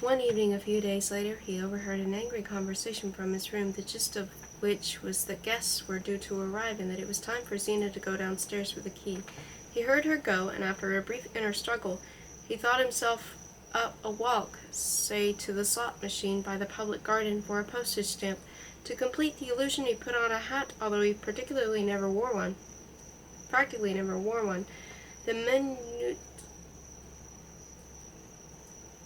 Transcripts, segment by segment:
one evening a few days later, he overheard an angry conversation from his room, the gist of which was that guests were due to arrive and that it was time for Zena to go downstairs for the key. He heard her go, and after a brief inner struggle, he thought himself up a walk, say to the slot machine by the public garden for a postage stamp. To complete the illusion, he put on a hat, although he practically never wore one.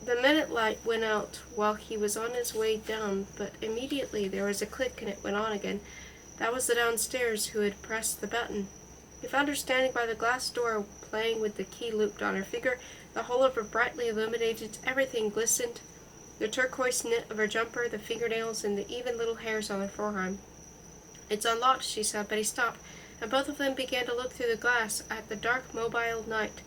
The minute light went out while he was on his way down, but immediately there was a click and it went on again. That was the downstairs who had pressed the button. He found her standing by the glass door, playing with the key looped on her finger. The whole of her brightly illuminated, everything glistened. The turquoise knit of her jumper, the fingernails, and the even little hairs on her forearm. "It's unlocked," she said, but he stopped, and both of them began to look through the glass at the dark mobile night,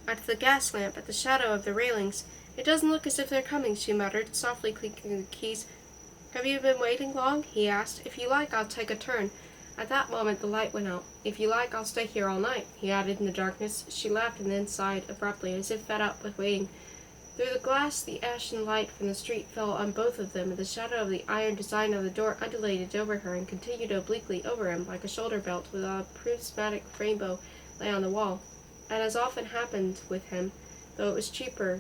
at the gas lamp, at the shadow of the railings. "It doesn't look as if they're coming," she muttered, softly clinking the keys. "Have you been waiting long?" he asked. "If you like, I'll take a turn." At that moment the light went out. "If you like, I'll stay here all night," he added in the darkness. She laughed and then sighed abruptly, as if fed up with waiting. Through the glass, the ashen light from the street fell on both of them, and the shadow of the iron design of the door undulated over her and continued obliquely over him, like a shoulder belt with a prismatic rainbow lay on the wall. And as often happened with him, though it was deeper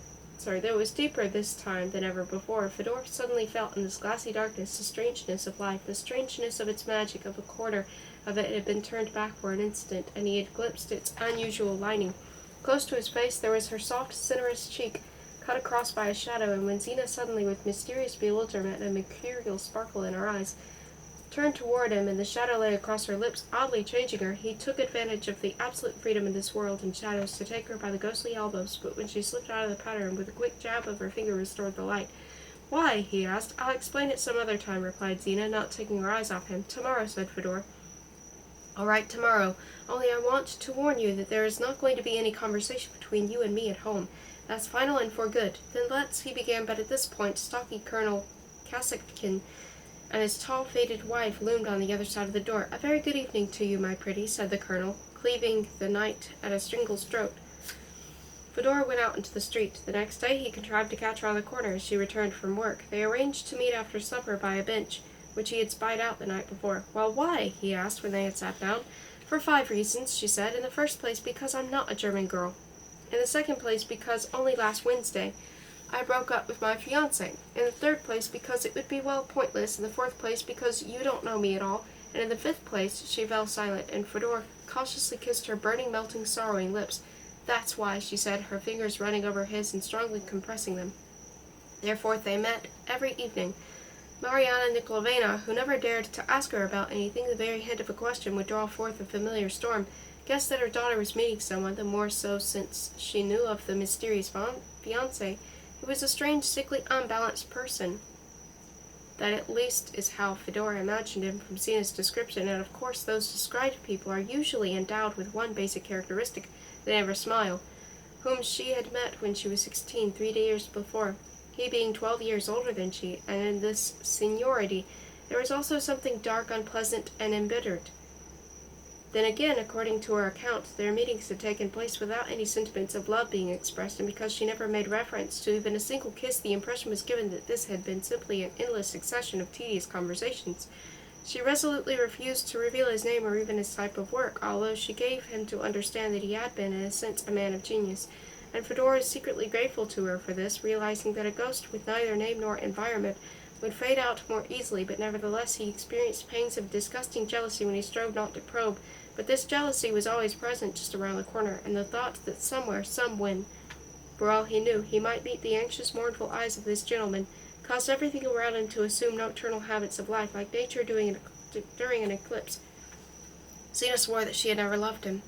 this time than ever before, Fedor suddenly felt in this glassy darkness the strangeness of life, the strangeness of its magic. Of a corner of it had been turned back for an instant, and he had glimpsed its unusual lining. Close to his face there was her soft, sinuous cheek, cut across by a shadow, and when Zena suddenly, with mysterious bewilderment and a mercurial sparkle in her eyes, turned toward him, and the shadow lay across her lips, oddly changing her, he took advantage of the absolute freedom in this world and shadows to take her by the ghostly elbows, but when she slipped out of the pattern, with a quick jab of her finger restored the light. "Why?" he asked. "I'll explain it some other time," replied Zena, not taking her eyes off him. "Tomorrow," said Fedor. "All right, tomorrow. Only I want to warn you that there is not going to be any conversation between you and me at home. That's final and for good." "Then let's," he began, but at this point stocky Colonel Kasatkin and his tall, faded wife loomed on the other side of the door. "A very good evening to you, my pretty," said the colonel, cleaving the night at a single stroke. Fedor went out into the street. The next day he contrived to catch her on the corner as she returned from work. They arranged to meet after supper by a bench, which he had spied out the night before. "Well, why?" he asked when they had sat down. "For 5 reasons," she said. "In the first place, because I'm not a German girl. In the second place, because only last Wednesday I broke up with my fiancé. In the third place, because it would be pointless. In the fourth place, because you don't know me at all. And in the fifth place," she fell silent, and Fedor cautiously kissed her burning, melting, sorrowing lips. "That's why," she said, her fingers running over his and strongly compressing them. Therefore they met every evening. Mariana Nikolaevna, who never dared to ask her about anything, the very hint of a question would draw forth a familiar storm, guessed that her daughter was meeting someone, the more so since she knew of the mysterious fiancé. He was a strange, sickly, unbalanced person. That at least is how Fedor imagined him from Zena's description, and of course those described people are usually endowed with one basic characteristic: they never smile. Whom she had met when she was 16, 3 years before, he being 12 years older than she, and in this seniority there was also something dark, unpleasant, and embittered. Then again, according to her account, their meetings had taken place without any sentiments of love being expressed, and because she never made reference to even a single kiss, the impression was given that this had been simply an endless succession of tedious conversations. She resolutely refused to reveal his name or even his type of work, although she gave him to understand that he had been, in a sense, a man of genius, and Fedor was secretly grateful to her for this, realizing that a ghost with neither name nor environment would fade out more easily, but nevertheless he experienced pangs of disgusting jealousy when he strove not to probe. But this jealousy was always present just around the corner, and the thought that somewhere, somewhen, for all he knew, he might meet the anxious, mournful eyes of this gentleman, caused everything around him to assume nocturnal habits of life, like nature during an eclipse. Zena swore that she had never loved him,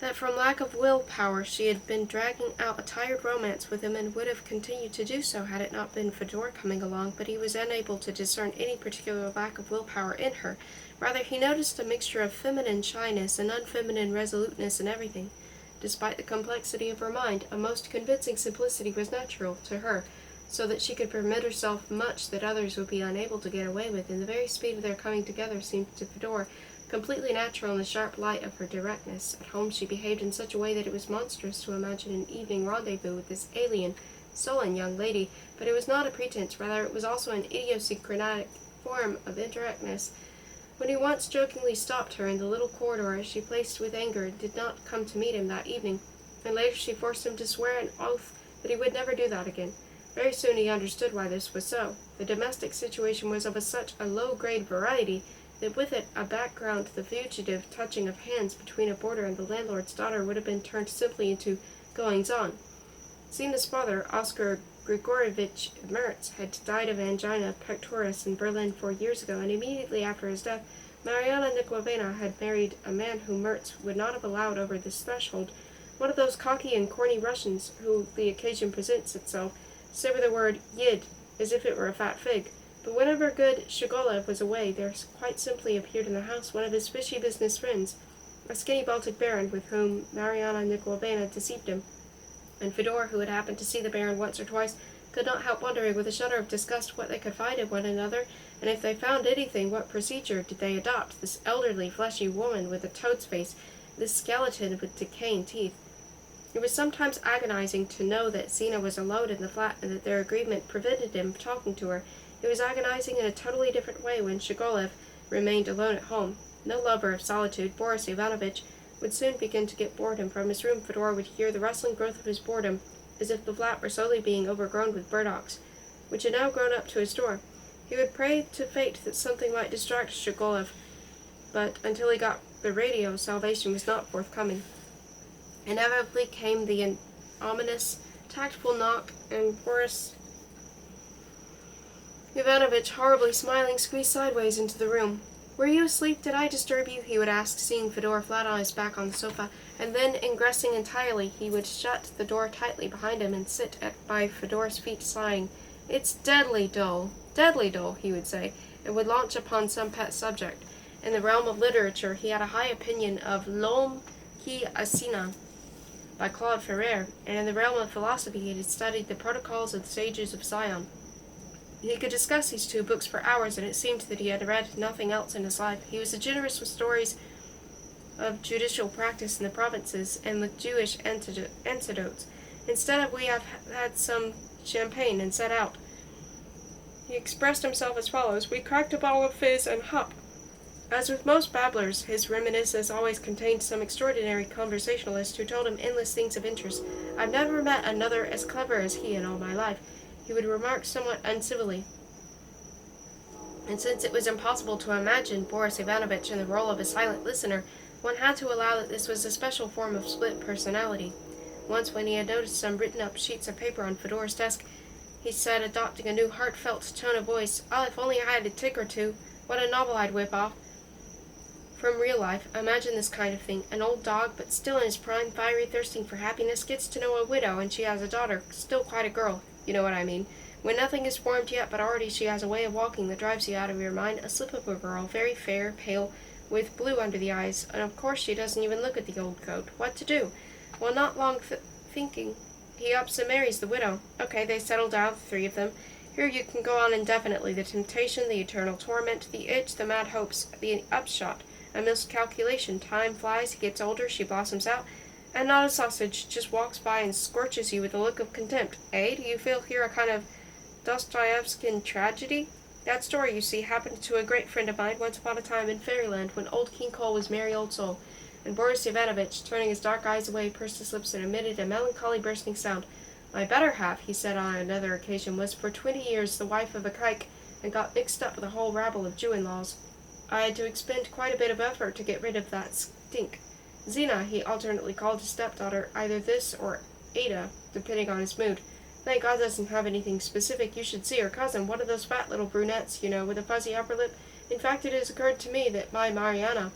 that from lack of willpower she had been dragging out a tired romance with him, and would have continued to do so had it not been Fedor coming along, but he was unable to discern any particular lack of willpower in her. Rather, he noticed a mixture of feminine shyness and unfeminine resoluteness in everything. Despite the complexity of her mind, a most convincing simplicity was natural to her, so that she could permit herself much that others would be unable to get away with, and the very speed of their coming together seemed to Fedor completely natural in the sharp light of her directness. At home she behaved in such a way that it was monstrous to imagine an evening rendezvous with this alien, sullen young lady, but it was not a pretense, rather it was also an idiosyncratic form of indirectness. When he once jokingly stopped her in the little corridor as she placed with anger did not come to meet him that evening, and later she forced him to swear an oath that he would never do that again. Very soon he understood why this was so. The domestic situation was of such a low-grade variety that with it a background the fugitive touching of hands between a boarder and the landlord's daughter would have been turned simply into goings-on. Zina's father, Oscar Grigorievich Mertz, had died of angina pectoris in Berlin 4 years ago, and immediately after his death, Mariana Nikolaevna had married a man whom Mertz would not have allowed over this threshold, one of those cocky and corny Russians who, the occasion presents itself, savor the word yid as if it were a fat fig. But whenever good Shigolev was away, there quite simply appeared in the house one of his fishy business friends, a skinny Baltic baron with whom Mariana Nikolaevna deceived him. And Fedor, who had happened to see the baron once or twice, could not help wondering with a shudder of disgust what they could find in one another, and if they found anything, what procedure did they adopt, this elderly, fleshy woman with a toad's face, this skeleton with decaying teeth. It was sometimes agonizing to know that Zina was alone in the flat and that their agreement prevented him talking to her. It was agonizing in a totally different way when Shigolev remained alone at home. No lover of solitude, Boris Ivanovich would soon begin to get bored, and from his room Fedor would hear the rustling growth of his boredom, as if the flat were slowly being overgrown with burdocks, which had now grown up to his door. He would pray to fate that something might distract Shigolev, but until he got the radio, salvation was not forthcoming. Inevitably came the ominous, tactful knock, and Boris Ivanovich, horribly smiling, squeezed sideways into the room. "Were you asleep? Did I disturb you?" he would ask, seeing Fedor flat on his back on the sofa, and then, engrossing entirely, he would shut the door tightly behind him and sit by Fedor's feet, sighing. "It's deadly dull, he would say, and would launch upon some pet subject. In the realm of literature he had a high opinion of L'Homme qui Assassina by Claude Ferrer, and in the realm of philosophy he had studied the Protocols of the Sages of Zion. He could discuss these two books for hours, and it seemed that he had read nothing else in his life. He was generous with stories of judicial practice in the provinces, and with Jewish anecdotes. Instead of "we have had some champagne and set out," he expressed himself as follows: "We cracked a bottle of fizz and hop." As with most babblers, his reminiscences always contained some extraordinary conversationalist who told him endless things of interest. "I've never met another as clever as he in all my life," he would remark somewhat uncivilly. And since it was impossible to imagine Boris Ivanovich in the role of a silent listener, one had to allow that this was a special form of split personality. Once, when he had noticed some written-up sheets of paper on Fedor's desk, he said, adopting a new heartfelt tone of voice, "Oh, if only I had a tick or two, what a novel I'd whip off." From real life, imagine this kind of thing. An old dog, but still in his prime, fiery, thirsting for happiness, gets to know a widow, and she has a daughter, still quite a girl. You know what I mean. When nothing is formed yet, but already she has a way of walking that drives you out of your mind, a slip of a girl, very fair, pale, with blue under the eyes, and of course she doesn't even look at the old coat. What to do? Well, not long thinking, he ups and marries the widow. Okay, they settle down, the three of them. Here you can go on indefinitely. The temptation, the eternal torment, the itch, the mad hopes, the upshot, a miscalculation. Time flies, he gets older, she blossoms out, and not a sausage, just walks by and scorches you with a look of contempt. Eh? Do you feel here a kind of Dostoevskian tragedy? That story, you see, happened to a great friend of mine once upon a time in fairyland, when old King Cole was merry old soul. And Boris Ivanovich, turning his dark eyes away, pursed his lips and emitted a melancholy bursting sound. "My better half," he said on another occasion, "was for 20 years the wife of a kike, and got mixed up with a whole rabble of Jew in-laws. I had to expend quite a bit of effort to get rid of that stink. Zina," he alternately called his stepdaughter, either this or Ada, depending on his mood. "Thank God doesn't have anything specific. You should see her cousin, one of those fat little brunettes, you know, with a fuzzy upper lip. In fact, it has occurred to me that my Mariana,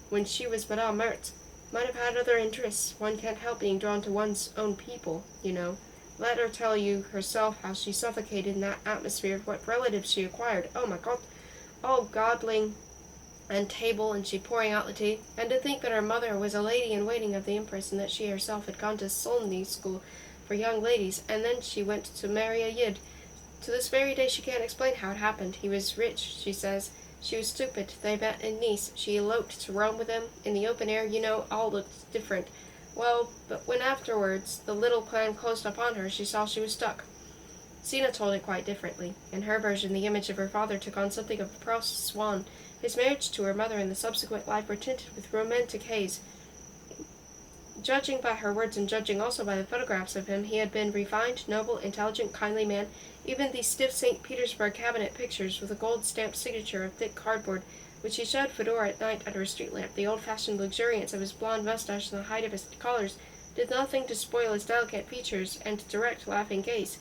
when she was Madame Mertz, might have had other interests. One can't help being drawn to one's own people, you know. Let her tell you herself how she suffocated in that atmosphere, what relatives she acquired. Oh, my God! All godling and table, and she pouring out the tea. And to think that her mother was a lady-in-waiting of the Empress, and that she herself had gone to Solny school for young ladies, and then she went to marry a Yid. To this very day she can't explain how it happened. He was rich, she says. She was stupid. They met in Nice. She eloped to Rome with him. In the open air, you know, all looked different. Well, but when afterwards the little clan closed upon her, she saw she was stuck. Sina told it quite differently. In her version, the image of her father took on something of a Proust's swan. His marriage to her mother and the subsequent life were tinted with romantic haze. Judging by her words and judging also by the photographs of him, he had been refined, noble, intelligent, kindly man. Even these stiff St. Petersburg cabinet pictures with a gold-stamped signature of thick cardboard, which he showed Fedora at night under a street lamp, the old-fashioned luxuriance of his blond mustache and the height of his collars, did nothing to spoil his delicate features and direct, laughing gaze.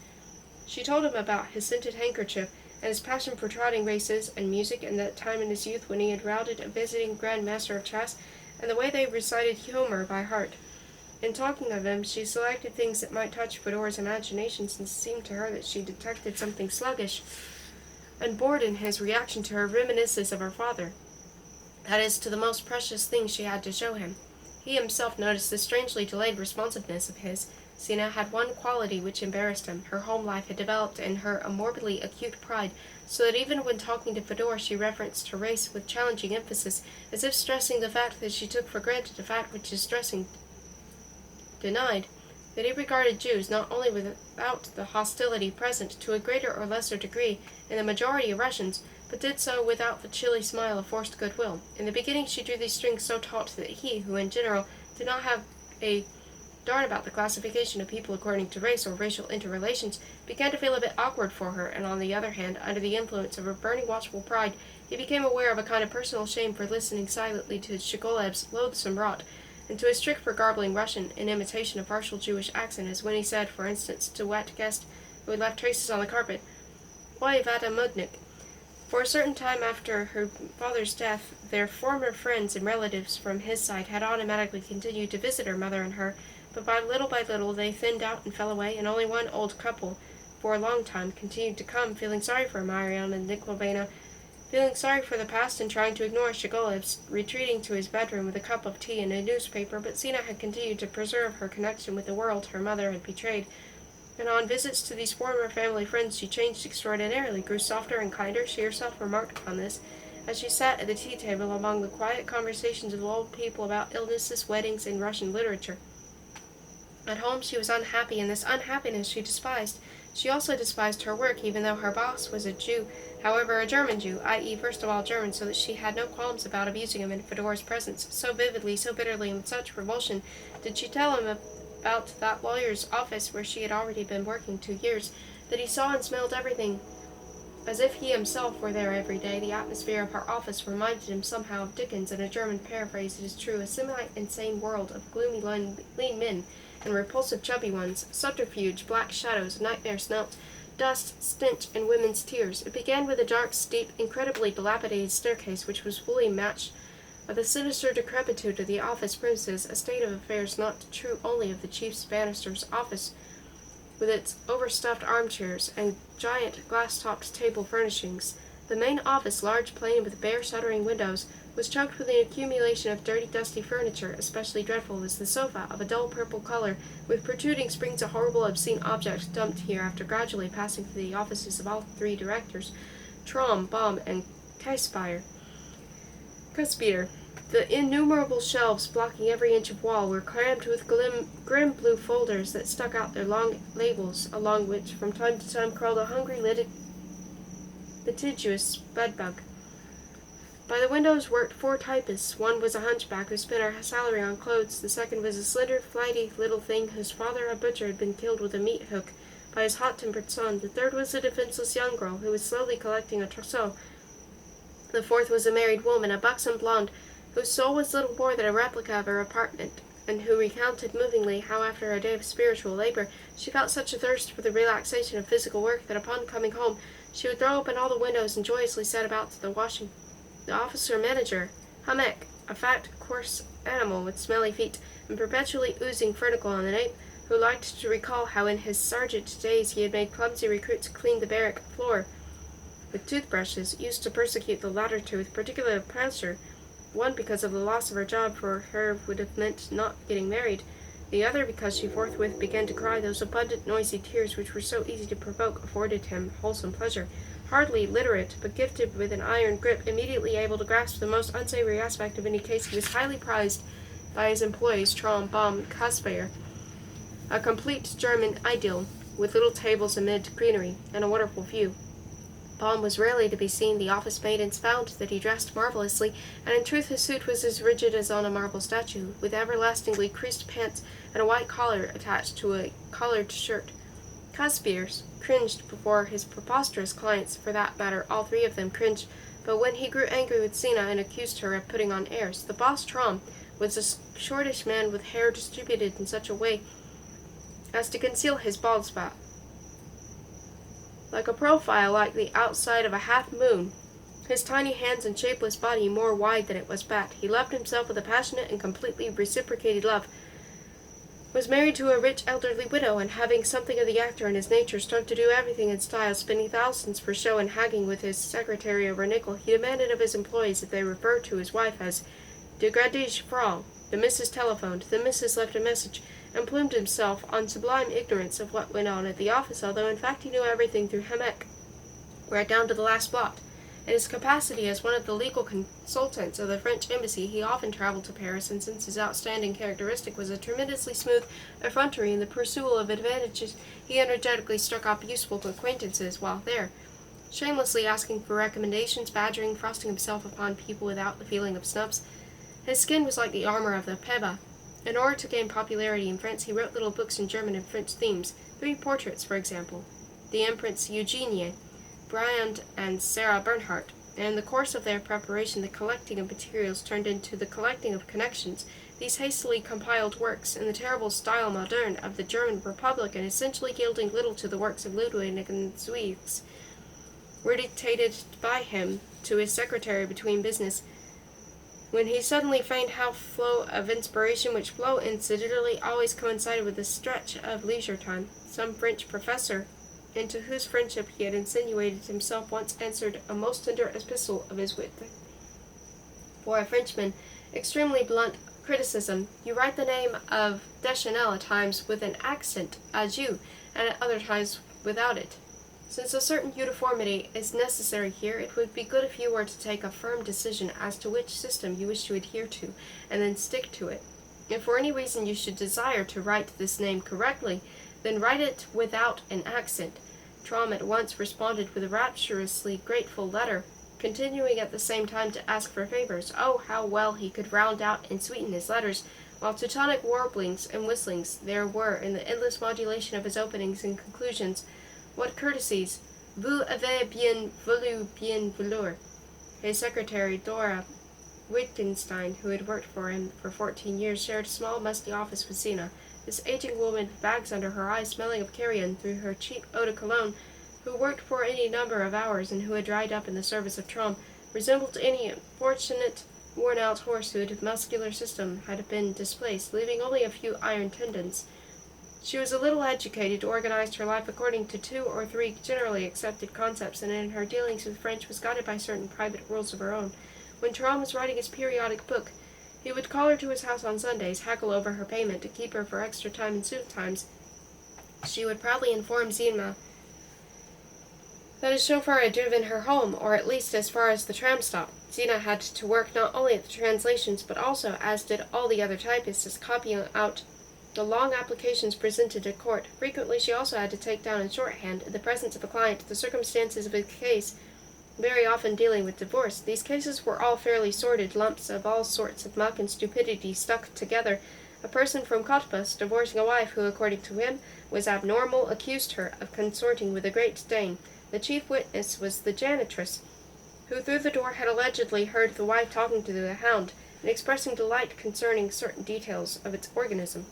She told him about his scented handkerchief, and his passion for trotting races and music, and that time in his youth when he had routed a visiting Grand Master of chess, and the way they recited Homer by heart. In talking of him, she selected things that might touch Fedora's imagination, since it seemed to her that she detected something sluggish and bored in his reaction to her reminiscences of her father. That is, to the most precious things she had to show him. He himself noticed the strangely delayed responsiveness of his. Sina had one quality which embarrassed him. Her home life had developed in her a morbidly acute pride, so that even when talking to Fedor she referenced her race with challenging emphasis, as if stressing the fact that she took for granted a fact which his stressing denied, that he regarded Jews not only without the hostility present to a greater or lesser degree in the majority of Russians, but did so without the chilly smile of forced goodwill. In the beginning she drew these strings so taut that he, who in general did not have a darn about the classification of people according to race or racial interrelations, began to feel a bit awkward for her, and on the other hand, under the influence of her burning watchful pride, he became aware of a kind of personal shame for listening silently to Shigolev's loathsome rot, and to his trick for garbling Russian in imitation of partial Jewish accent, as when he said, for instance, to a wet guest who had left traces on the carpet, "Oi, vada mudnik." For a certain time after her father's death, their former friends and relatives from his side had automatically continued to visit her mother and her, but by little they thinned out and fell away, and only one old couple, for a long time, continued to come, feeling sorry for Mariam and Nikolaevna, feeling sorry for the past and trying to ignore Shigolev's, retreating to his bedroom with a cup of tea and a newspaper, but Sina had continued to preserve her connection with the world her mother had betrayed, and on visits to these former family friends she changed extraordinarily, grew softer and kinder. She herself remarked upon this, as she sat at the tea table among the quiet conversations of old people about illnesses, weddings, and Russian literature. At home she was unhappy, and this unhappiness she despised. She also despised her work, even though her boss was a Jew, however a German Jew, i.e. first of all German, so that she had no qualms about abusing him in Fedora's presence. So vividly, so bitterly, and with such revulsion did she tell him about that lawyer's office where she had already been working 2 years, that he saw and smelled everything as if he himself were there every day. The atmosphere of her office reminded him somehow of Dickens. In a German paraphrase, it is true, a semi-insane world of gloomy lean men and repulsive chubby ones, subterfuge, black shadows, nightmare smells, dust, stench, and women's tears. It began with a dark, steep, incredibly dilapidated staircase, which was fully matched by the sinister decrepitude of the office premises, a state of affairs not true only of the chief banister's office, with its overstuffed armchairs and giant glass-topped table furnishings. The main office, large, plain, with bare shuttering windows, was choked with an accumulation of dirty, dusty furniture. Especially dreadful was the sofa, of a dull purple color, with protruding springs, a horrible, obscene object dumped here after gradually passing through the offices of all 3 directors, Traum, Baum, and Kaspire. The innumerable shelves blocking every inch of wall were crammed with grim blue folders that stuck out their long labels, along which from time to time crawled a hungry, litigious bedbug. By the windows worked 4 typists. One was a hunchback who spent her salary on clothes. The second was a slender, flighty little thing whose father, a butcher, had been killed with a meat hook by his hot-tempered son. The third was a defenseless young girl who was slowly collecting a trousseau. The fourth was a married woman, a buxom blonde, whose soul was little more than a replica of her apartment, and who recounted movingly how after a day of spiritual labor she felt such a thirst for the relaxation of physical work that upon coming home she would throw open all the windows and joyously set about the washing. The officer-manager, Hamek, a fat, coarse animal with smelly feet and perpetually oozing furnicle on the nape, who liked to recall how in his sergeant days he had made clumsy recruits clean the barrack floor with toothbrushes, used to persecute the latter two with particular pleasure, one because of the loss of her job for her would have meant not getting married, the other because she forthwith began to cry. Those abundant noisy tears which were so easy to provoke afforded him wholesome pleasure. Hardly literate, but gifted with an iron grip, immediately able to grasp the most unsavory aspect of any case, he was highly prized, by his employees Traum, Baum, and Kaspar, a complete German idyll, with little tables amid greenery, and a wonderful view. Baum was rarely to be seen. The office maidens found that he dressed marvelously, and in truth his suit was as rigid as on a marble statue, with everlastingly creased pants and a white collar attached to a collared shirt. Kaspar cringed before his preposterous clients. For that matter, all three of them cringed, but when he grew angry with Zina and accused her of putting on airs, the boss Traum was a shortish man with hair distributed in such a way as to conceal his bald spot, like a profile like the outside of a half-moon, his tiny hands and shapeless body more wide than it was fat. He loved himself with a passionate and completely reciprocated love, was married to a rich elderly widow, and having something of the actor in his nature, strove to do everything in style, spending thousands for show and haggling with his secretary over a nickel. He demanded of his employees that they refer to his wife as "de Gradige Frau." The missus telephoned, the missus left a message, and plumed himself on sublime ignorance of what went on at the office, although in fact he knew everything through Hamek, right down to the last blot. In his capacity as one of the legal consultants of the French embassy, he often traveled to Paris, and since his outstanding characteristic was a tremendously smooth effrontery in the pursuit of advantages, he energetically struck up useful acquaintances while there, shamelessly asking for recommendations, badgering, frosting himself upon people without the feeling of snubs. His skin was like the armor of the Peba. In order to gain popularity in France, he wrote little books in German and French themes, 3 portraits, for example, the Empress Eugenie, Briand, and Sarah Bernhardt, and in the course of their preparation the collecting of materials turned into the collecting of connections. These hastily compiled works, in the terrible style moderne of the German Republic, and essentially yielding little to the works of Ludwig and Zwigs, were dictated by him to his secretary between business, when he suddenly feigned half flow of inspiration, which flow incidentally always coincided with a stretch of leisure time. Some French professor, into whose friendship he had insinuated himself, once answered a most tender epistle of his wit. For a Frenchman, extremely blunt criticism, you write the name of Deschanel at times with an accent, as you, and at other times without it. Since a certain uniformity is necessary here, it would be good if you were to take a firm decision as to which system you wish to adhere to, and then stick to it. If for any reason you should desire to write this name correctly, then write it without an accent. Traum at once responded with a rapturously grateful letter, continuing at the same time to ask for favors. Oh, how well he could round out and sweeten his letters, while Teutonic warblings and whistlings there were in the endless modulation of his openings and conclusions. What courtesies! Vous avez bien voulu, bien vouloir. His secretary, Dora Wittgenstein, who had worked for him for 14 years, shared a small, musty office with Zina. This aging woman, with bags under her eyes, smelling of carrion through her cheap eau de cologne, who worked for any number of hours and who had dried up in the service of Traum, resembled any unfortunate, worn-out horse whose muscular system had been displaced, leaving only a few iron tendons. She was a little educated, organized her life according to 2 or 3 generally accepted concepts, and in her dealings with French was guided by certain private rules of her own. When Traum was writing his periodic book, he would call her to his house on Sundays, haggle over her payment to keep her for extra time in suit times. She would proudly inform Zina that his chauffeur had driven her home, or at least as far as the tram stop. Zina had to work not only at the translations, but also, as did all the other typists, copying out the long applications presented at court. Frequently she also had to take down in shorthand, in the presence of a client, the circumstances of a case, very often dealing with divorce. These cases were all fairly sordid, lumps of all sorts of muck and stupidity stuck together. A person from Cottbus, divorcing a wife who, according to him, was abnormal, accused her of consorting with a great disdain. The chief witness was the janitress, who through the door had allegedly heard the wife talking to the hound, and expressing delight concerning certain details of its organism.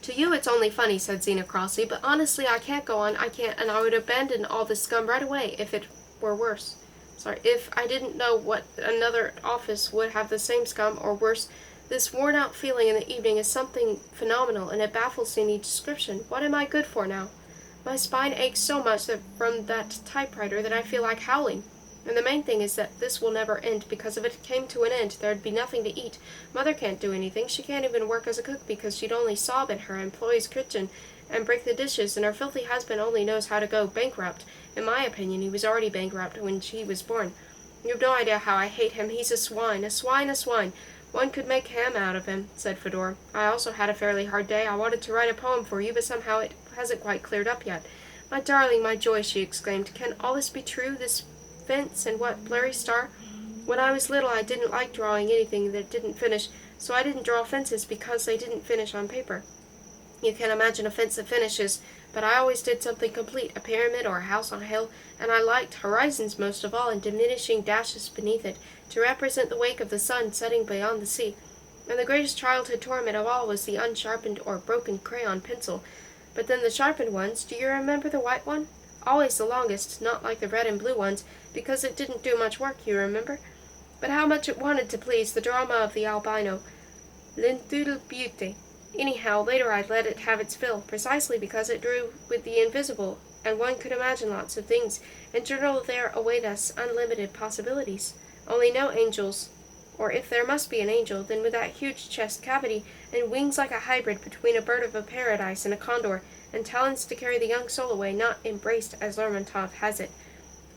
To you it's only funny, said Zina crossly, but honestly I can't go on, I can't, and I would abandon all this scum right away if it were worse. If I didn't know what another office would have the same scum, or worse. This worn-out feeling in the evening is something phenomenal, and it baffles any description. What am I good for now? My spine aches so much that from that typewriter that I feel like howling. And the main thing is that this will never end, because if it came to an end, there'd be nothing to eat. Mother can't do anything. She can't even work as a cook because she'd only sob in her employee's kitchen and break the dishes, and her filthy husband only knows how to go bankrupt. In my opinion, he was already bankrupt when she was born. You have no idea how I hate him. He's a swine, a swine, a swine. One could make ham out of him, said Fedor. I also had a fairly hard day. I wanted to write a poem for you, but somehow it hasn't quite cleared up yet. My darling, my joy, she exclaimed. Can all this be true, this fence and what blurry star? When I was little I didn't like drawing anything that didn't finish, so I didn't draw fences because they didn't finish on paper. You can imagine a fence that finishes, but I always did something complete, a pyramid or a house on a hill, and I liked horizons most of all and diminishing dashes beneath it, to represent the wake of the sun setting beyond the sea. And the greatest childhood torment of all was the unsharpened or broken crayon pencil. But then the sharpened ones, do you remember the white one? Always the longest, not like the red and blue ones, because it didn't do much work, you remember? But how much it wanted to please the drama of the albino, Lentul Beauty. Anyhow, later I let it have its fill, precisely because it drew with the invisible, and one could imagine lots of things, and journal there await us unlimited possibilities. Only no angels, or if there must be an angel, then with that huge chest cavity, and wings like a hybrid between a bird of a paradise and a condor, and talons to carry the young soul away, not embraced as Lermontov has it.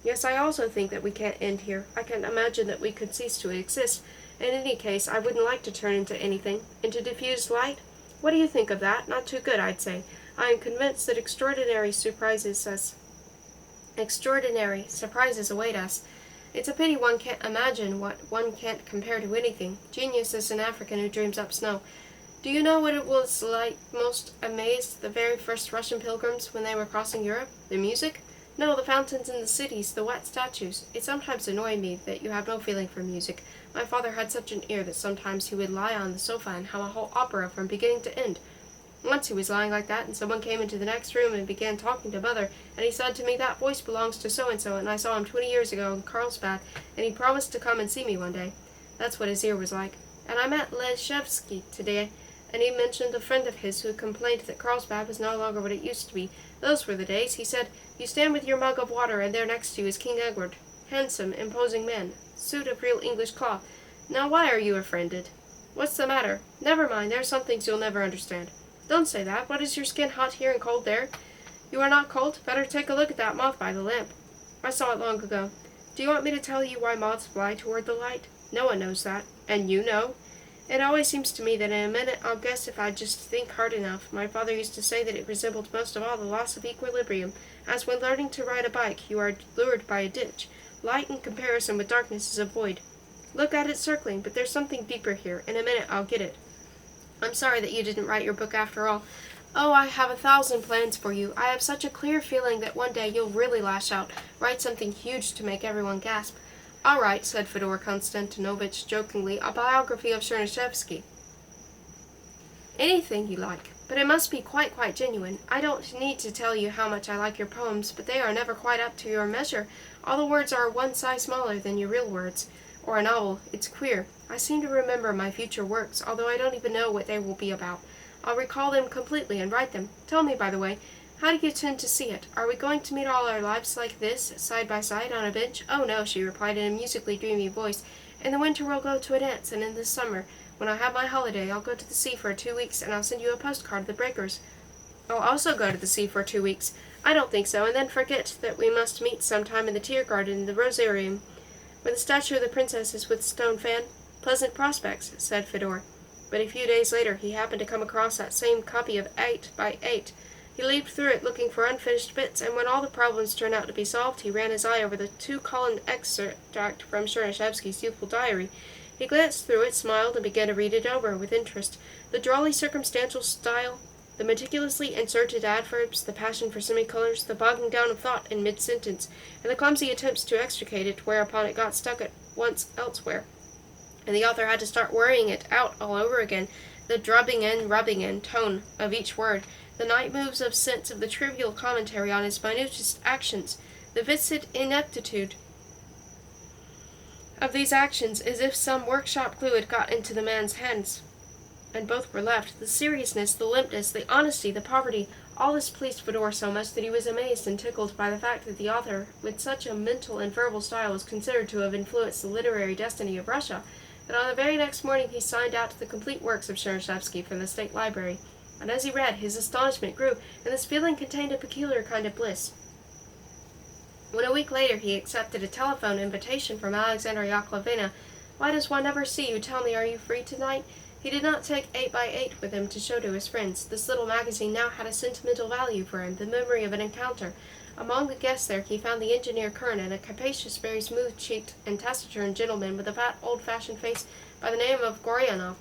Yes, I also think that we can't end here. I can't imagine that we could cease to exist. In any case, I wouldn't like to turn into anything. Into diffused light? What do you think of that? Not too good, I'd say. I am convinced that extraordinary surprises await us. It's a pity one can't imagine what one can't compare to anything. Genius is an African who dreams up snow. Do you know what it was like most amazed the very first Russian pilgrims when they were crossing Europe? The music? No, the fountains in the cities, the wet statues. It sometimes annoyed me that you have no feeling for music. My father had such an ear that sometimes he would lie on the sofa and hum a whole opera from beginning to end. Once he was lying like that, and someone came into the next room and began talking to Mother, and he said to me, that voice belongs to so-and-so, and I saw him 20 years ago in Carlsbad, and he promised to come and see me one day. That's what his ear was like. And I met Leszewski today, and he mentioned a friend of his who complained that Carlsbad was no longer what it used to be. Those were the days. He said, you stand with your mug of water, and there next to you is King Edward. Handsome, imposing man. Suit of real English cloth. Now why are you offended? What's the matter? Never mind, there are some things you'll never understand. Don't say that. What is your skin hot here and cold there? You are not cold? Better take a look at that moth by the lamp. I saw it long ago. Do you want me to tell you why moths fly toward the light? No one knows that. And you know? It always seems to me that in a minute I'll guess if I just think hard enough. My father used to say that it resembled most of all the loss of equilibrium, as when learning to ride a bike you are lured by a ditch. Light in comparison with darkness is a void. Look at it circling, but there's something deeper here. In a minute I'll get it. I'm sorry that you didn't write your book after all. Oh, I have 1,000 plans for you. I have such a clear feeling that one day you'll really lash out, write something huge to make everyone gasp. All right, said Fyodor Konstantinovich jokingly, a biography of Chernyshevsky. Anything you like, but it must be quite genuine. I don't need to tell you how much I like your poems, but they are never quite up to your measure. All the words are one size smaller than your real words. Or a novel. It's queer. I seem to remember my future works, although I don't even know what they will be about. I'll recall them completely and write them. Tell me, by the way, how do you tend to see it? Are we going to meet all our lives like this, side by side, on a bench? Oh, no, she replied in a musically dreamy voice. In the winter we'll go to a dance, and in the summer, when I have my holiday, I'll go to the sea for 2 weeks, and I'll send you a postcard of the breakers. I'll also go to the sea for 2 weeks. I don't think so, and then forget that we must meet sometime in the Tiergarten in the Rosarium, where the statue of the princess is with stone fan. Pleasant prospects, said Fyodor. But a few days later he happened to come across that same copy of 8 by 8. He leafed through it looking for unfinished bits, and when all the problems turned out to be solved, he ran his eye over the 2-column extract from Chernyshevsky's youthful diary. He glanced through it, smiled, and began to read it over with interest. The drolly circumstantial style, the meticulously inserted adverbs, the passion for semicolons, the bogging down of thought in mid-sentence, and the clumsy attempts to extricate it, whereupon it got stuck at once elsewhere, and the author had to start worrying it out all over again, the drubbing in, rubbing in tone of each word, the night moves of sense of the trivial commentary on his minutest actions, the viscid ineptitude of these actions, as if some workshop glue had got into the man's hands, and both were left. The seriousness, the limpness, the honesty, the poverty, all this pleased Fyodor so much that he was amazed and tickled by the fact that the author, with such a mental and verbal style, was considered to have influenced the literary destiny of Russia, and on the very next morning he signed out the complete works of Chernyshevsky from the State Library. And as he read, his astonishment grew, and this feeling contained a peculiar kind of bliss. When a week later he accepted a telephone invitation from Alexandra Yakovlevna, Why does one never see you? Tell me, are you free tonight? He did not take 8x8 with him to show to his friends. This little magazine now had a sentimental value for him, the memory of an encounter. Among the guests there he found the engineer Kern and a capacious, very smooth-cheeked and taciturn gentleman with a fat, old-fashioned face by the name of Goryanov,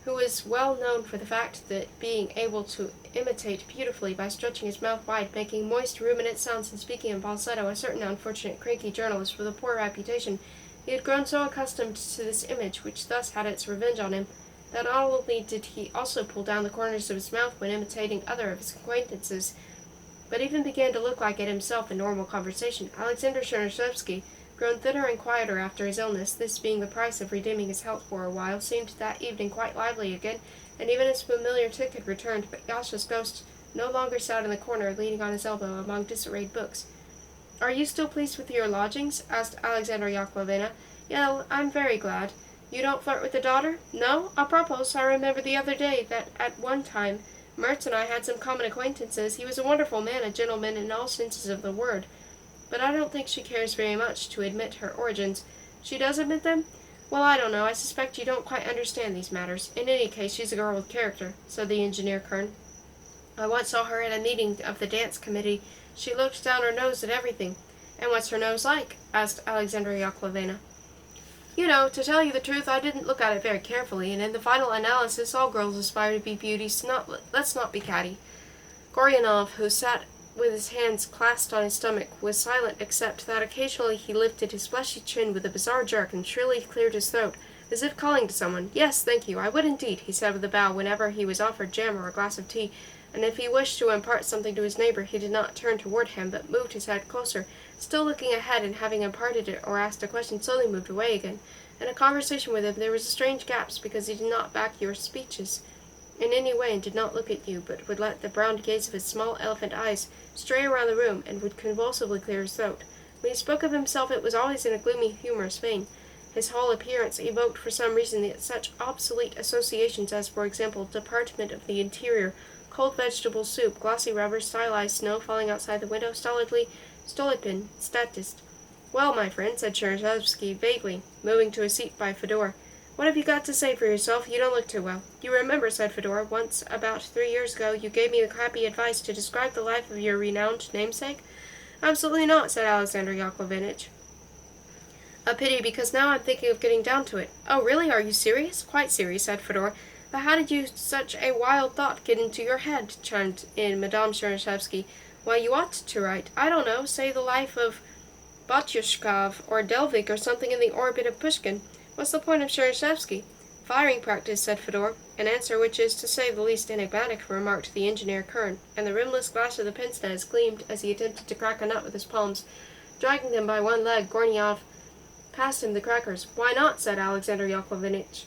who was well known for the fact that being able to imitate beautifully by stretching his mouth wide, making moist, ruminant sounds, and speaking in falsetto, a certain unfortunate, cranky journalist with a poor reputation. He had grown so accustomed to this image, which thus had its revenge on him, that not only did he also pull down the corners of his mouth when imitating other of his acquaintances, but even began to look like it himself in normal conversation. Alexander Chernyshevsky, grown thinner and quieter after his illness, this being the price of redeeming his health for a while, seemed that evening quite lively again, and even his familiar tick had returned, but Yasha's ghost no longer sat in the corner, leaning on his elbow among disarrayed books. "Are you still pleased with your lodgings?" asked Alexandra Yakovlevna. "Yeah, I'm very glad. You don't flirt with the daughter?" "No? Apropos, I remember the other day that at one time Mertz and I had some common acquaintances. He was a wonderful man, a gentleman in all senses of the word. But I don't think she cares very much to admit her origins." "She does admit them?" "Well, I don't know. I suspect you don't quite understand these matters. In any case, she's a girl with character," said the engineer Kern. "I once saw her at a meeting of the dance committee. She looked down her nose at everything." "And what's her nose like?" asked Alexandra Yakovlevna. "You know, to tell you the truth, I didn't look at it very carefully, and in the final analysis all girls aspire to be beauties, so let's not be catty." Goryanov, who sat with his hands clasped on his stomach, was silent except that occasionally he lifted his fleshy chin with a bizarre jerk and shrilly cleared his throat, as if calling to someone. "Yes, thank you, I would indeed," he said with a bow whenever he was offered jam or a glass of tea, and if he wished to impart something to his neighbor he did not turn toward him, but moved his head closer, still looking ahead, and having imparted it or asked a question slowly moved away again. In a conversation with him there was a strange gaps, because he did not back your speeches in any way and did not look at you, but would let the brown gaze of his small elephant eyes stray around the room, and would convulsively clear his throat. When he spoke of himself it was always in a gloomy, humorous vein. His whole appearance evoked for some reason such obsolete associations as, for example, Department of the Interior, cold vegetable soup, glossy rubber, stylized snow falling outside the window, Stolypin, statist. "Well, my friend," said Chernyshevsky vaguely, moving to a seat by Fedor, "what have you got to say for yourself? You don't look too well." "You remember," said Fedor, "once, about 3 years ago, you gave me the crappy advice to describe the life of your renowned namesake?" "Absolutely not," said Alexander Yakovlevich. "A pity, because now I'm thinking of getting down to it." "Oh, really? Are you serious?" "Quite serious," said Fedor. "But how did you such a wild thought get into your head?" chimed in Madame Chernyshevsky. "Why, you ought to write, I don't know, say the life of Batyushkov or Delvik or something in the orbit of Pushkin. What's the point of Chernyshevsky?" "Firing practice," said Fedor, an answer which is, to say the least, enigmatic, remarked the engineer Kern, and the rimless glass of the pince-nez gleamed as he attempted to crack a nut with his palms. Dragging them by one leg, Gornyov passed him the crackers. "Why not?" said Alexander Yakovlevich.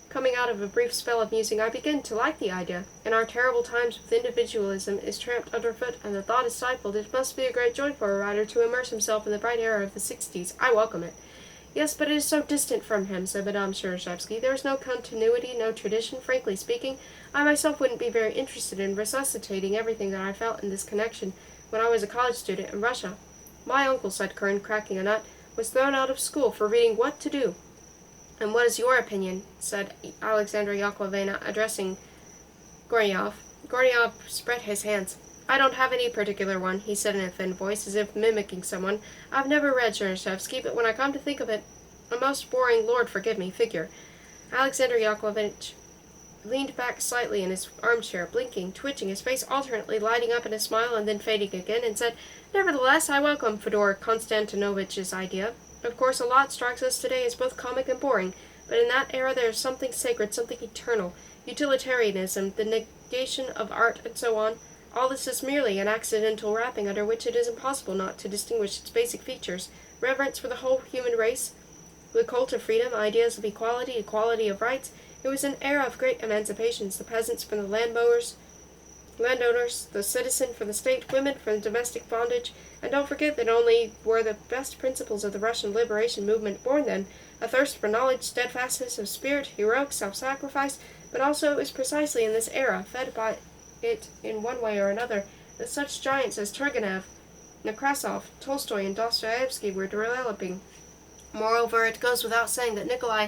Coming out of a brief spell of musing, "I begin to like the idea. In our terrible times, with individualism is tramped underfoot and the thought is stifled, it must be a great joy for a writer to immerse himself in the bright era of the 60s. I welcome it." "Yes, but it is so distant from him," said Madame Chernyshevsky. "There is no continuity, no tradition. Frankly speaking, I myself wouldn't be very interested in resuscitating everything that I felt in this connection when I was a college student in Russia. My uncle," said Kern, cracking a nut, "was thrown out of school for reading What to Do." "And what is your opinion?" said Alexandra Yakovlevna, addressing Gornyov. Gornyov spread his hands. "I don't have any particular one," he said in a thin voice, as if mimicking someone. "I've never read Chernyshevsky, but when I come to think of it, a most boring, Lord forgive me, figure." Alexander Yakovlevich leaned back slightly in his armchair, blinking, twitching, his face alternately lighting up in a smile and then fading again, and said, "Nevertheless, I welcome Fedor Konstantinovich's idea. Of course, a lot strikes us today as both comic and boring, but in that era there is something sacred, something eternal. Utilitarianism, the negation of art, and so on. All this is merely an accidental wrapping under which it is impossible not to distinguish its basic features. Reverence for the whole human race, the cult of freedom, ideas of equality, equality of rights. It was an era of great emancipations, the peasants from the landowners, the citizen from the state, women from domestic bondage, and don't forget that only were the best principles of the Russian liberation movement born then, a thirst for knowledge, steadfastness of spirit, heroic self-sacrifice, but also it was precisely in this era, fed by it in one way or another, that such giants as Turgenev, Nekrasov, Tolstoy, and Dostoevsky were developing. Moreover, it goes without saying that Nikolai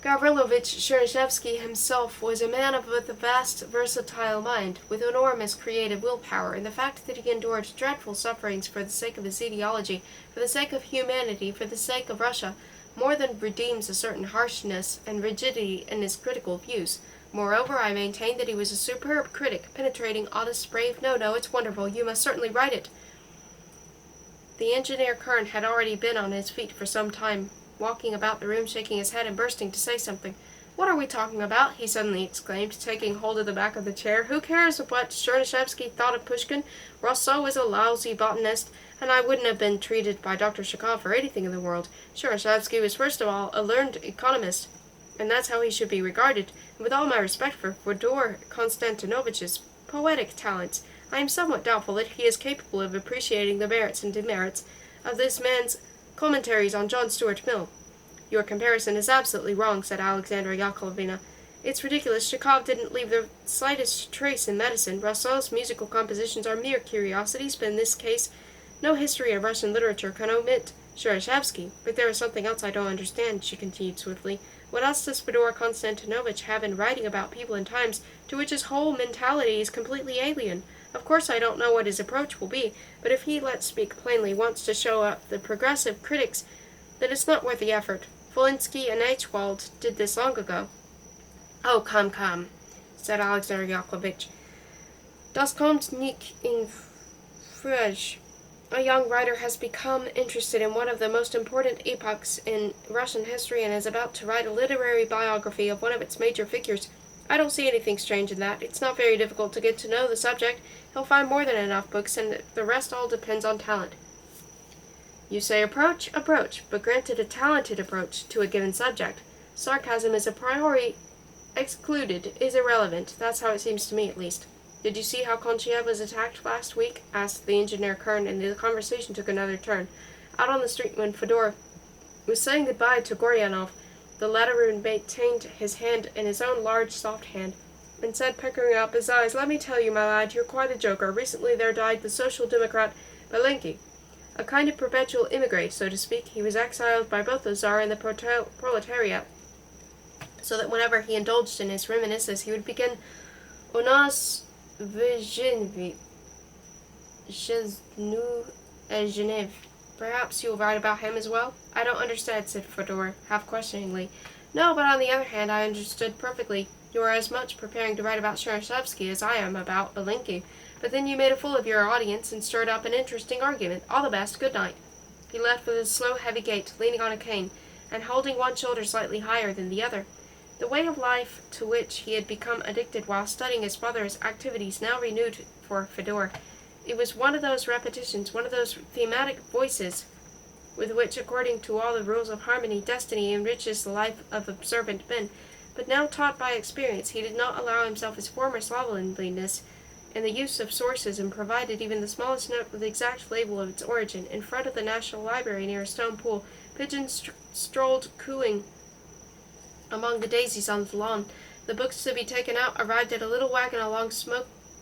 Gavrilovich Chernyshevsky himself was a man with a vast, versatile mind, with enormous creative willpower, and the fact that he endured dreadful sufferings for the sake of his ideology, for the sake of humanity, for the sake of Russia, more than redeems a certain harshness and rigidity in his critical views. Moreover, I maintain that he was a superb critic, penetrating, honest, brave. No, it's wonderful. You must certainly write it. The engineer Kern had already been on his feet for some time, walking about the room, shaking his head and bursting to say something. "What are we talking about?" he suddenly exclaimed, taking hold of the back of the chair. "Who cares what Chernyshevsky thought of Pushkin? Rousseau is a lousy botanist, and I wouldn't have been treated by Dr. Chekhov for anything in the world. Chernyshevsky was first of all a learned economist, and that's how he should be regarded. And with all my respect for Fyodor Konstantinovich's poetic talents, I am somewhat doubtful that he is capable of appreciating the merits and demerits of this man's commentaries on John Stuart Mill." "Your comparison is absolutely wrong," said Alexandra Yakovlevna. "It's ridiculous. Chekhov didn't leave the slightest trace in medicine. Rousseau's musical compositions are mere curiosities, but in this case no history of Russian literature can omit Chernyshevsky. But there is something else I don't understand," she continued swiftly. "What else does Fyodor Konstantinovich have in writing about people and times to which his whole mentality is completely alien? Of course I don't know what his approach will be, but if he, let's speak plainly, wants to show up the progressive critics, then it's not worth the effort. Volinsky and Eichwald did this long ago." "Oh, come," said Alexander Yakovlevich. "Das kommt nicht in Frage. A young writer has become interested in one of the most important epochs in Russian history and is about to write a literary biography of one of its major figures. I don't see anything strange in that. It's not very difficult to get to know the subject. He'll find more than enough books, and the rest all depends on talent." "You say approach, but granted a talented approach to a given subject, sarcasm is a priori excluded, is irrelevant. That's how it seems to me, at least." "Did you see how Konchiev was attacked last week?" asked the engineer Kern, and the conversation took another turn. Out on the street, when Fyodor was saying goodbye to Goryanov, the latter maintained his hand in his own large, soft hand, and said, puckering up his eyes, "Let me tell you, my lad, you're quite a joker. Recently there died the Social Democrat Belenki, a kind of perpetual immigrant, so to speak. He was exiled by both the Tsar and the proletariat, so that whenever he indulged in his reminiscences, he would begin, 'U nas v Genève.' Perhaps you will write about him as well?" "I don't understand," said Fyodor, half questioningly. "No, but on the other hand, I understood perfectly. You are as much preparing to write about Chernyshevsky as I am about Belenki. But then you made a fool of your audience and stirred up an interesting argument. All the best. Good night." He left with a slow, heavy gait, leaning on a cane, and holding one shoulder slightly higher than the other. The way of life to which he had become addicted while studying his brother's activities now renewed for Fyodor. It was one of those repetitions, one of those thematic voices, with which, according to all the rules of harmony, destiny enriches the life of observant men. But now, taught by experience, he did not allow himself his former slovenliness in the use of sources, and provided even the smallest note with the exact label of its origin. In front of the National Library, near a stone pool, pigeons strolled cooing among the daisies on the lawn. The books to be taken out arrived at a little wagon along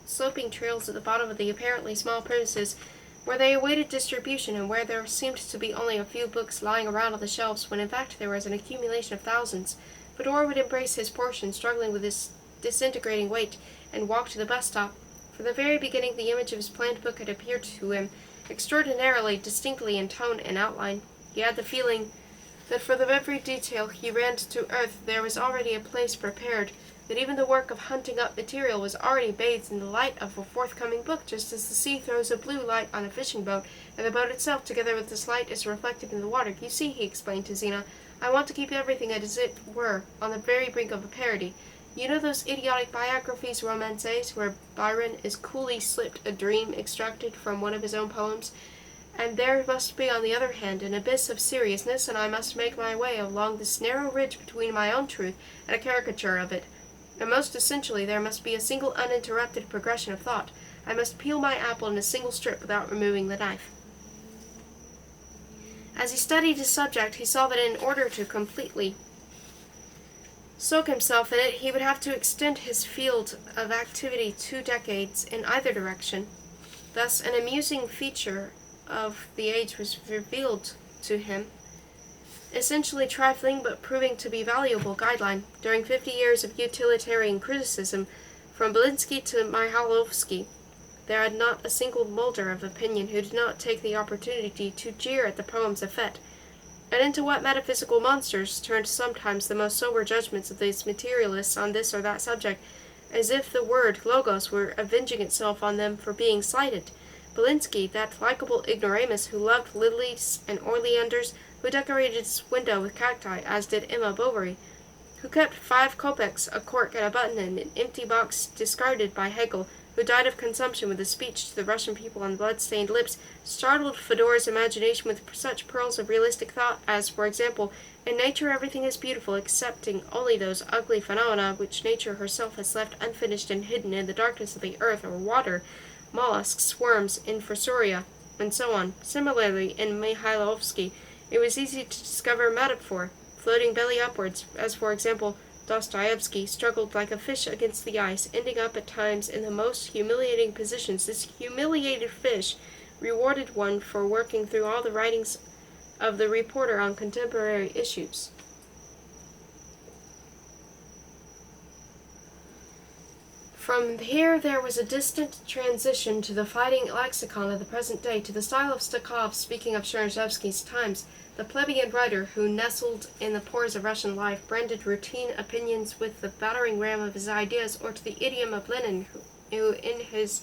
sloping trails at the bottom of the apparently small premises, where they awaited distribution, and where there seemed to be only a few books lying around on the shelves, when in fact there was an accumulation of thousands. Fyodor would embrace his portion, struggling with his disintegrating weight, and walk to the bus stop. From the very beginning the image of his planned book had appeared to him extraordinarily distinctly in tone and outline. He had the feeling that for the every detail he ran to earth there was already a place prepared, that even the work of hunting up material was already bathed in the light of a forthcoming book, just as the sea throws a blue light on a fishing boat, and the boat itself, together with this light, is reflected in the water. "You see," he explained to Zina, "I want to keep everything as it were on the very brink of a parody. You know those idiotic biographies, romances, where Byron is coolly slipped a dream extracted from one of his own poems? And there must be, on the other hand, an abyss of seriousness, and I must make my way along this narrow ridge between my own truth and a caricature of it. And most essentially there must be a single uninterrupted progression of thought. I must peel my apple in a single strip without removing the knife." As he studied his subject, he saw that in order to completely soak himself in it, he would have to extend his field of activity 2 decades in either direction. Thus an amusing feature of the age was revealed to him. essentially trifling but proving to be valuable guideline. During 50 years of utilitarian criticism, from Belinsky to Mihailovsky, there had not a single moulder of opinion who did not take the opportunity to jeer at the poems of Fete. And into what metaphysical monsters turned sometimes the most sober judgments of these materialists on this or that subject, as if the word logos were avenging itself on them for being slighted. Belinsky, that likable ignoramus who loved lilies and oleanders, who decorated his window with cacti, as did Emma Bovary, who kept 5 kopecks, a cork, and a button in an empty box discarded by Hegel, who died of consumption with a speech to the Russian people on blood-stained lips, startled Fedora's imagination with such pearls of realistic thought as, for example, in nature everything is beautiful excepting only those ugly phenomena which nature herself has left unfinished and hidden in the darkness of the earth or water, mollusks, worms, infusoria, and so on. Similarly, in Mihailovsky, it was easy to discover metaphor, floating belly upwards, as for example, Dostoevsky struggled like a fish against the ice, ending up at times in the most humiliating positions. This humiliated fish rewarded one for working through all the writings of the reporter on contemporary issues. From here there was a distant transition to the fighting lexicon of the present day, to the style of Stakov speaking of Chernyshevsky's times. The plebeian writer who, nestled in the pores of Russian life, branded routine opinions with the battering ram of his ideas, or to the idiom of Lenin, who in his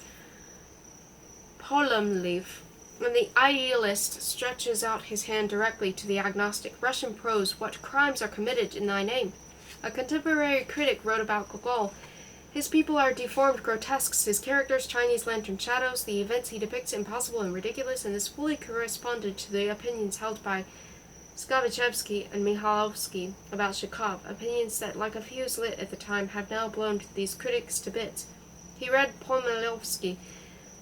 Polomlev, when the idealist stretches out his hand directly to the agnostic. Russian prose, what crimes are committed in thy name? A contemporary critic wrote about Gogol. His people are deformed grotesques, his characters Chinese lantern shadows, the events he depicts impossible and ridiculous, and this fully corresponded to the opinions held by Skavichevsky and Mihailovsky about Chekhov, opinions that, like a fuse lit at the time, have now blown these critics to bits. He read Pomilovsky,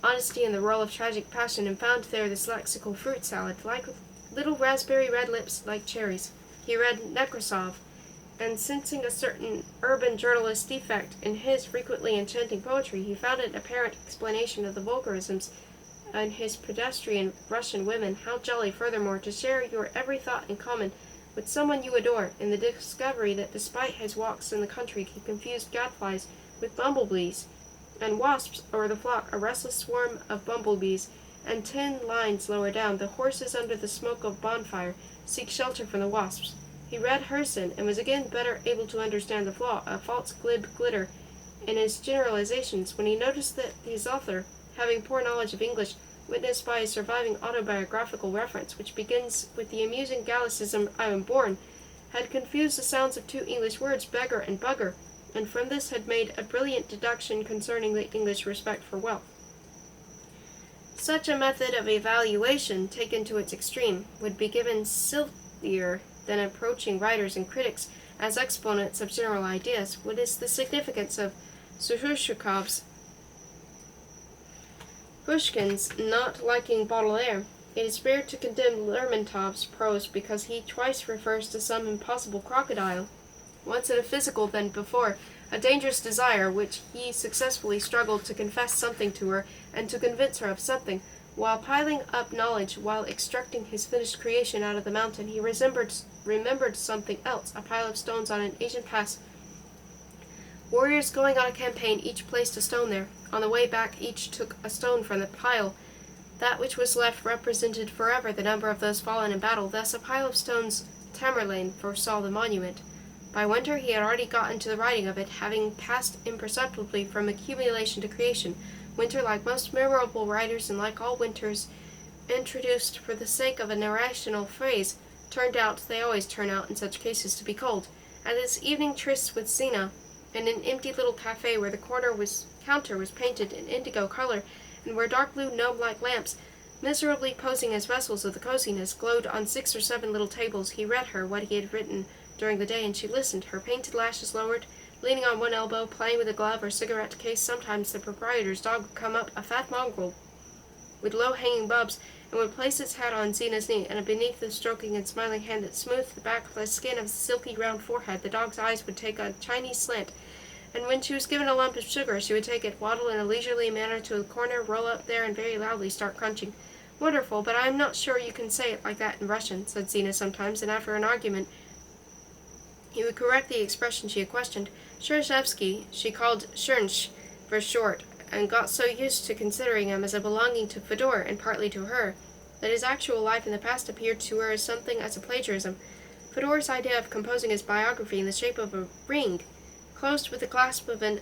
Honesty and the Role of Tragic Passion, and found there this lexical fruit salad, like little raspberry red lips like cherries. He read Nekrasov, and sensing a certain urban journalist defect in his frequently enchanting poetry, he found an apparent explanation of the vulgarisms in his pedestrian Russian women. How jolly, furthermore, to share your every thought in common with someone you adore, in the discovery that despite his walks in the country he confused gadflies with bumblebees, and wasps over the flock, a restless swarm of bumblebees, and 10 lines lower down, the horses under the smoke of bonfire seek shelter from the wasps. He read Herson, and was again better able to understand the flaw, a false glib glitter, in his generalizations, when he noticed that his author, having poor knowledge of English, witnessed by his surviving autobiographical reference, which begins with the amusing Gallicism, I am born, had confused the sounds of 2 English words, beggar and bugger, and from this had made a brilliant deduction concerning the English respect for wealth. Such a method of evaluation, taken to its extreme, would be given siltier than approaching writers and critics as exponents of general ideas. What is the significance of Sushurkov's Pushkin's not liking Baudelaire? It is fair to condemn Lermontov's prose because he twice refers to some impossible crocodile, once in a physical, then before a dangerous desire, which he successfully struggled to confess something to her and to convince her of something. While piling up knowledge, while extracting his finished creation out of the mountain, he remembered something else, a pile of stones on an Asian pass. Warriors going on a campaign each placed a stone there. On the way back each took a stone from the pile. That which was left represented forever the number of those fallen in battle. Thus a pile of stones Tamerlane foresaw the monument. By winter he had already gotten to the writing of it, having passed imperceptibly from accumulation to creation. Winter, like most memorable writers, and like all winters introduced for the sake of a narrational phrase, they always turn out in such cases, to be cold. At his evening tryst with Zina, in an empty little cafe where the counter was painted in indigo color, and where dark blue gnome-like lamps, miserably posing as vessels of the coziness, glowed on 6 or 7 little tables, he read her what he had written during the day, and she listened, her painted lashes lowered, leaning on one elbow, playing with a glove or cigarette case. Sometimes the proprietor's dog would come up, a fat mongrel with low-hanging bubs, and would place its hat on Zina's knee, and beneath the stroking and smiling hand that smoothed the back of the skin of the silky round forehead, the dog's eyes would take a Chinese slant, and when she was given a lump of sugar, she would take it, waddle in a leisurely manner to a corner, roll up there, and very loudly start crunching. Wonderful, but I am not sure you can say it like that in Russian, said Zina sometimes, and after an argument he would correct the expression she had questioned. Shershevsky she called Shernsh for short, and got so used to considering him as a belonging to Fedor and partly to her, that his actual life in the past appeared to her as something as a plagiarism. Fedor's idea of composing his biography in the shape of a ring, closed with the clasp of an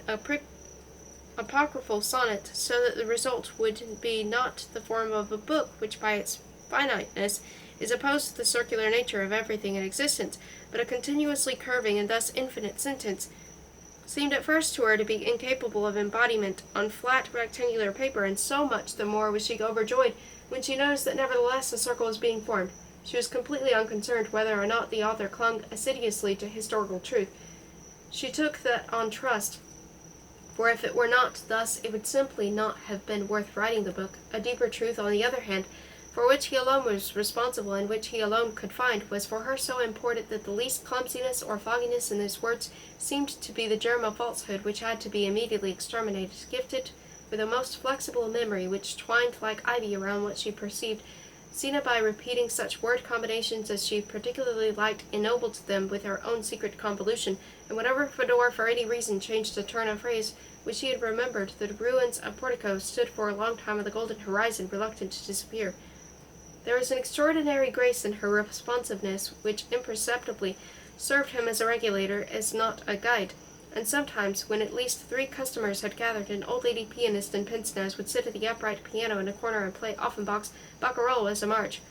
apocryphal sonnet, so that the result would be not the form of a book, which by its finiteness is opposed to the circular nature of everything in existence, but a continuously curving and thus infinite sentence, seemed at first to her to be incapable of embodiment on flat rectangular paper, and so much the more was she overjoyed when she noticed that nevertheless a circle was being formed. She was completely unconcerned whether or not the author clung assiduously to historical truth. She took that on trust, for if it were not thus, it would simply not have been worth writing the book. A deeper truth, on the other hand, for which he alone was responsible and which he alone could find, was for her so important that the least clumsiness or fogginess in his words seemed to be the germ of falsehood which had to be immediately exterminated. Gifted with a most flexible memory which twined like ivy around what she perceived, Zina, by repeating such word combinations as she particularly liked, ennobled them with her own secret convolution, and whenever Fedor for any reason changed a turn of phrase which he had remembered, the ruins of porticos stood for a long time on the golden horizon, reluctant to disappear. There was an extraordinary grace in her responsiveness which imperceptibly served him as a regulator, as not a guide, and sometimes, when at least 3 customers had gathered, an old lady pianist in pince-nez would sit at the upright piano in a corner and play Offenbach's Barcarolle as a march.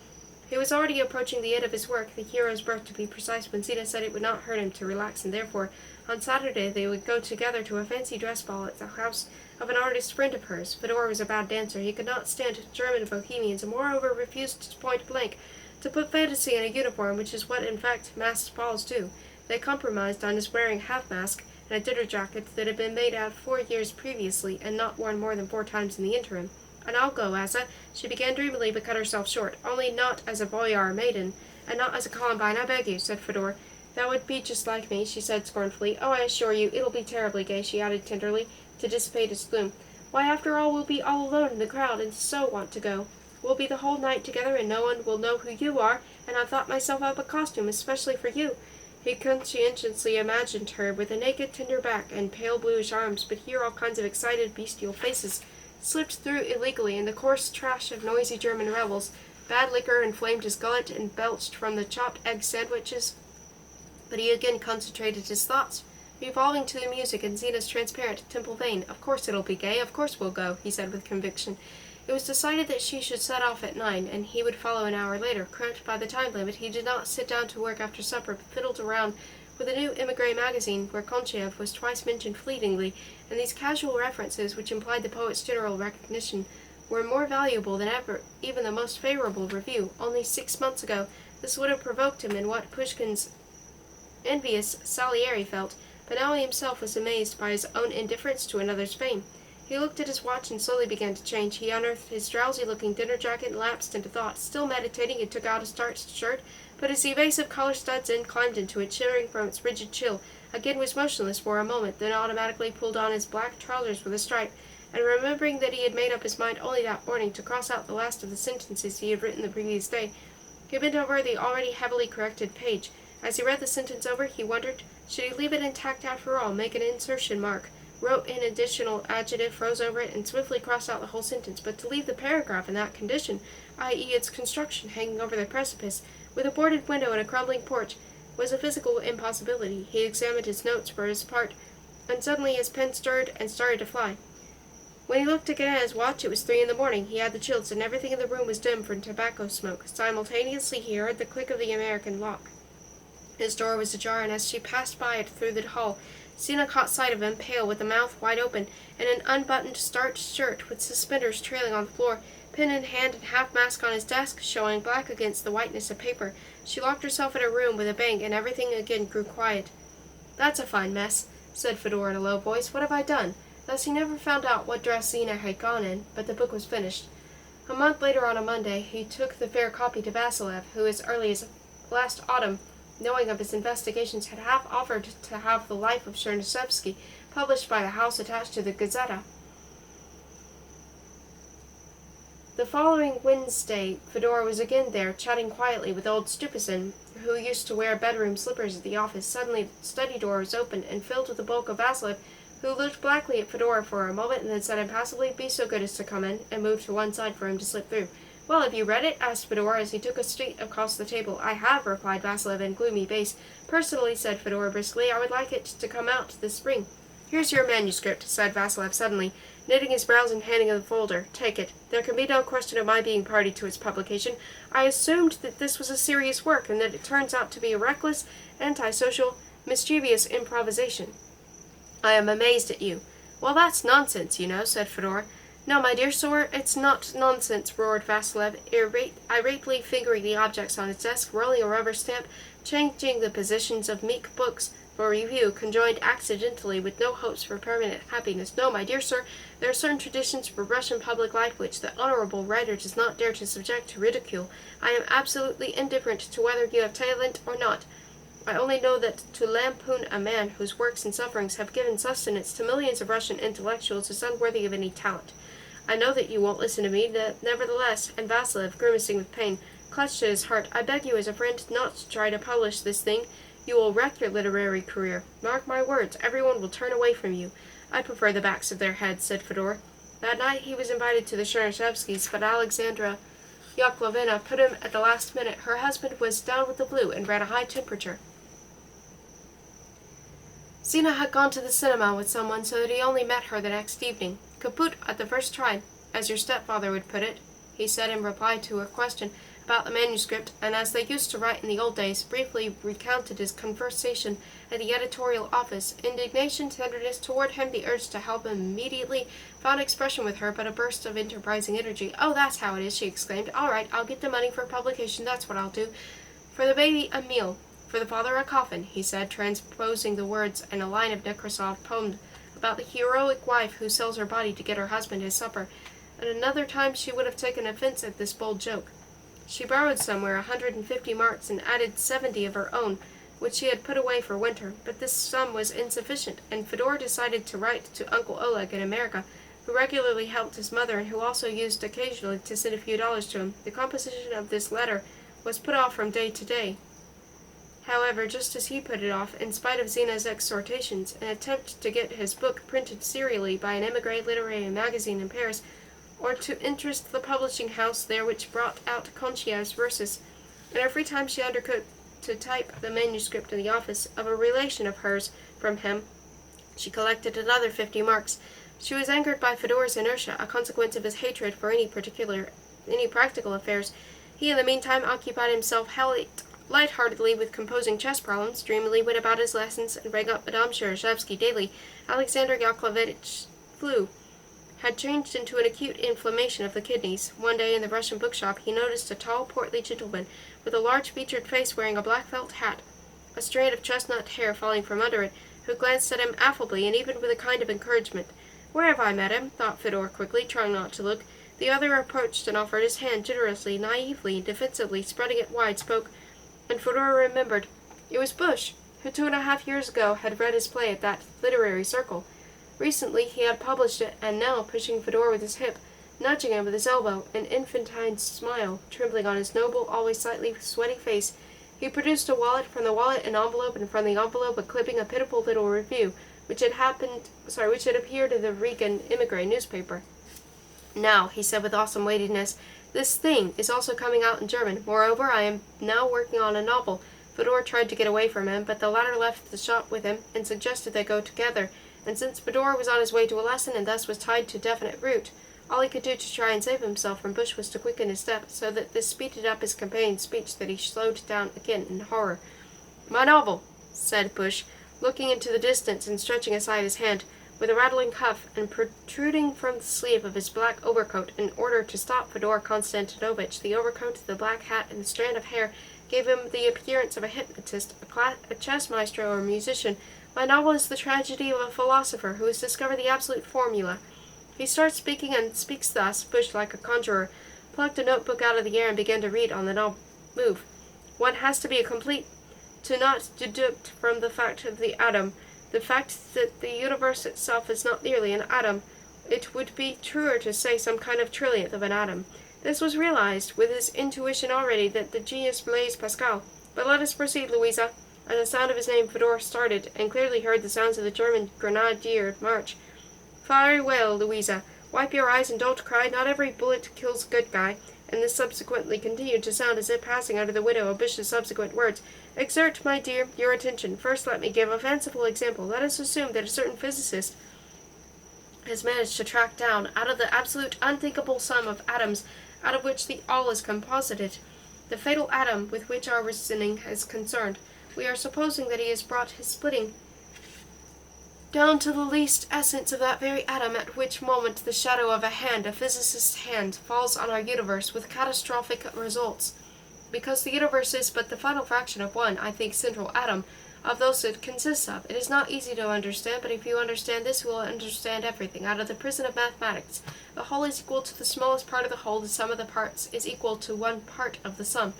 He was already approaching the end of his work, the hero's birth to be precise, when Zina said it would not hurt him to relax, and therefore, on Saturday they would go together to a fancy dress ball at the house of an artist friend of hers. Fedor was a bad dancer. He could not stand German bohemians, and moreover refused point blank to put fantasy in a uniform, which is what, in fact, masked balls do. They compromised on his wearing half-mask and a dinner jacket that had been made out 4 years previously, and not worn more than 4 times in the interim. And I'll go, Asa, she began dreamily, but cut herself short. Only not as a boyar maiden, and not as a Columbine, I beg you, said Fedor. That would be just like me, she said scornfully. Oh, I assure you, it'll be terribly gay, she added tenderly, to dissipate its gloom. Why, after all, we'll be all alone in the crowd, and so want to go. We'll be the whole night together, and no one will know who you are, and I've thought myself up a costume especially for you. He conscientiously imagined her with a naked, tender back and pale bluish arms, but here all kinds of excited, bestial faces slipped through illegally, and the coarse trash of noisy German revels. Bad liquor inflamed his gullet and belched from the chopped egg sandwiches, but he again concentrated his thoughts, revolving to the music in Zina's transparent temple vein. Of course it'll be gay, of course we'll go, he said with conviction. It was decided that she should set off at 9, and he would follow an hour later. Cramped by the time limit, he did not sit down to work after supper, but fiddled around with a new emigre magazine where Konchaev was twice mentioned fleetingly, and these casual references, which implied the poet's general recognition, were more valuable than ever, even the most favorable review. Only 6 months ago this would have provoked him in what Pushkin's envious Salieri felt, but now he himself was amazed by his own indifference to another's fame. He looked at his watch and slowly began to change. He unearthed his drowsy-looking dinner jacket and lapsed into thought. Still meditating, he took out a starched shirt, put his evasive collar studs in, climbed into it, shivering from its rigid chill, again was motionless for a moment, then automatically pulled on his black trousers with a stripe, and remembering that he had made up his mind only that morning to cross out the last of the sentences he had written the previous day, he bent over the already heavily corrected page. As he read the sentence over, he wondered, should he leave it intact after all, make an insertion mark, wrote an additional adjective, froze over it, and swiftly crossed out the whole sentence. But to leave the paragraph in that condition, i.e. its construction hanging over the precipice, with a boarded window and a crumbling porch, was a physical impossibility. He examined his notes for his part, and suddenly his pen stirred and started to fly. When he looked again at his watch, it was 3 in the morning. He had the chills, and everything in the room was dim from tobacco smoke. Simultaneously he heard the click of the American lock. His door was ajar, and as she passed by it through the hall, Zina caught sight of him, pale, with a mouth wide open, and an unbuttoned starched shirt with suspenders trailing on the floor, pen in hand and half-mask on his desk, showing black against the whiteness of paper. She locked herself in her room with a bang, and everything again grew quiet. That's a fine mess, said Fedor in a low voice. What have I done? Thus he never found out what dress Zina had gone in, but the book was finished. A month later, on a Monday, he took the fair copy to Vasilev, who as early as last autumn, knowing of his investigations, had half offered to have the life of Chernyshevsky published by the house attached to the Gazeta. The following Wednesday, Fedora was again there, chatting quietly with old Stupison, who used to wear bedroom slippers at the office. Suddenly, the study door was opened and filled with the bulk of Vasilev, who looked blackly at Fedora for a moment and then said impassively, "Be so good as to come in," and moved to one side for him to slip through. "Well, have you read it?" asked Fedora as he took a seat across the table. "I have," replied Vasilev in gloomy bass. "Personally," said Fedora briskly, "I would like it to come out this spring." "Here's your manuscript," said Vasilev suddenly, knitting his brows and handing him the folder. "Take it. There can be no question of my being party to its publication. I assumed that this was a serious work, and that it turns out to be a reckless, antisocial, mischievous improvisation. I am amazed at you." "Well, that's nonsense, you know," said Fedora. "No, my dear sir, it's not nonsense," roared Vasilev, irately fingering the objects on his desk, rolling a rubber stamp, changing the positions of meek books for review, conjoined accidentally with no hopes for permanent happiness. "No, my dear sir, there are certain traditions for Russian public life which the honorable writer does not dare to subject to ridicule. I am absolutely indifferent to whether you have talent or not. I only know that to lampoon a man whose works and sufferings have given sustenance to millions of Russian intellectuals is unworthy of any talent. I know that you won't listen to me, nevertheless," and Vasilev, grimacing with pain, clutched at his heart, "I beg you as a friend not to try to publish this thing. You will wreck your literary career. Mark my words, everyone will turn away from you." "I prefer the backs of their heads," said Fedora. That night he was invited to the Chernyshevskys, but Alexandra Yakovlevna put him at the last minute. Her husband was down with the flu and ran a high temperature. Zina had gone to the cinema with someone, so that he only met her the next evening. "Kaput at the first try, as your stepfather would put it," he said in reply to her question about the manuscript, and as they used to write in the old days, briefly recounted his conversation at the editorial office. Indignation, tenderness toward him, the urge to help him immediately, found expression with her, but a burst of enterprising energy. "Oh, that's how it is," she exclaimed. "All right, I'll get the money for publication, that's what I'll do. For the baby, a meal. For the father, a coffin," he said, transposing the words in a line of Nekrasov poem about the heroic wife who sells her body to get her husband his supper. At another time she would have taken offense at this bold joke. She borrowed somewhere 150 marks and added 70 of her own, which she had put away for winter, but this sum was insufficient, and Fedora decided to write to Uncle Oleg in America, who regularly helped his mother and who also used occasionally to send a few dollars to him. The composition of this letter was put off from day to day. However, just as he put it off, in spite of Zina's exhortations, an attempt to get his book printed serially by an émigré literary magazine in Paris, or to interest the publishing house there which brought out Conchiav's verses. In her free time she undertook to type the manuscript in the office of a relation of hers from him. She collected another 50 marks. She was angered by Fedora's inertia, a consequence of his hatred for any practical affairs. He, in the meantime, occupied himself light-heartedly with composing chess problems, dreamily went about his lessons, and rang up Madame Chernyshevsky daily. Alexander Yakovlevich's flu had changed into an acute inflammation of the kidneys. One day in the Russian bookshop he noticed a tall, portly gentleman with a large-featured face wearing a black felt hat, a strand of chestnut hair falling from under it, who glanced at him affably and even with a kind of encouragement. "Where have I met him?" thought Fedor quickly, trying not to look. The other approached and offered his hand generously, naively, defensively, spreading it wide, spoke, and Fedor remembered. It was Bush, who 2.5 years ago had read his play at that literary circle. Recently he had published it, and now, pushing Fedor with his hip, nudging him with his elbow, an infantine smile trembling on his noble, always slightly sweaty face, he produced a wallet, from the wallet an envelope, and from the envelope a clipping, a pitiful little review, which had appeared in the Rigan Émigré newspaper. "Now," he said with awesome weightiness, "this thing is also coming out in German. Moreover, I am now working on a novel." Fedor tried to get away from him, but the latter left the shop with him and suggested they go together, and since Fedor was on his way to a lesson and thus was tied to a definite route, all he could do to try and save himself from Bush was to quicken his step, so that this speeded up his companion's speech that he slowed down again in horror. "My novel," said Bush, looking into the distance and stretching aside his hand, with a rattling cuff and protruding from the sleeve of his black overcoat in order to stop Fedor Konstantinovitch. The overcoat, the black hat, and the strand of hair gave him the appearance of a hypnotist, a chess maestro, or musician. "My novel is the tragedy of a philosopher who has discovered the absolute formula." He starts speaking and speaks thus. Bush, like a conjurer, plucked a notebook out of the air and began to read on the move. "One has to be to not deduct from the fact of the atom, the fact that the universe itself is not merely an atom. It would be truer to say some kind of trillionth of an atom. This was realized, with his intuition already, that the genius Blaise Pascal. But let us proceed, Louisa. At the sound of his name, Fedor started, and clearly heard the sounds of the German grenadier march. Very well, Louisa. Wipe your eyes and don't cry. Not every bullet kills a good guy. And this subsequently continued to sound as if passing under the window of Bish's subsequent words. Exert, my dear, your attention. First let me give a fanciful example. Let us assume that a certain physicist has managed to track down, out of the absolute unthinkable sum of atoms out of which the all is composited, the fatal atom with which our reasoning is concerned. We are supposing that he has brought his splitting down to the least essence of that very atom, at which moment the shadow of a hand, a physicist's hand, falls on our universe with catastrophic results. Because the universe is but the final fraction of one, I think, central atom, of those it consists of. It is not easy to understand, but if you understand this, you will understand everything. Out of the prison of mathematics, the whole is equal to the smallest part of the whole, the sum of the parts is equal to one part of the sum.